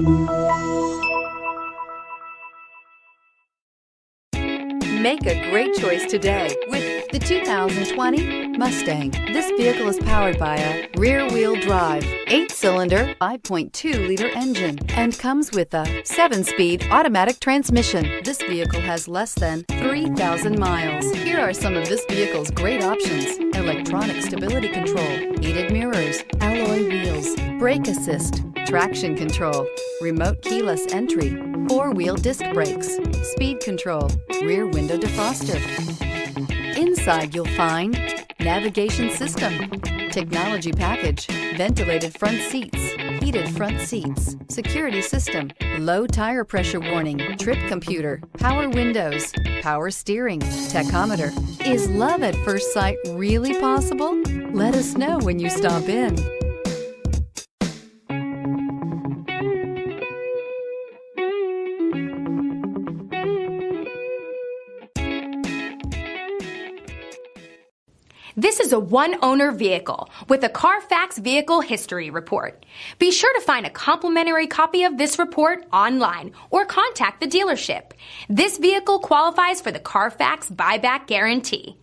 Make a great choice today with the 2020 Mustang. This vehicle is powered by a rear-wheel drive, 8-cylinder, 5.2-liter engine, and comes with a 7-speed automatic transmission. This vehicle has less than 3,000 miles. Here are some of this vehicle's great options: electronic stability control, heated mirrors, alloy wheels, brake assist, traction control, remote keyless entry, 4-wheel disc brakes, speed control, rear window defroster. Inside you'll find navigation system, technology package, ventilated front seats, heated front seats, security system, low tire pressure warning, trip computer, power windows, power steering, tachometer. Is love at first sight really possible? Let us know when you stop in. This is a one-owner vehicle with a Carfax Vehicle History Report. Be sure to find a complimentary copy of this report online or contact the dealership. This vehicle qualifies for the Carfax Buyback Guarantee.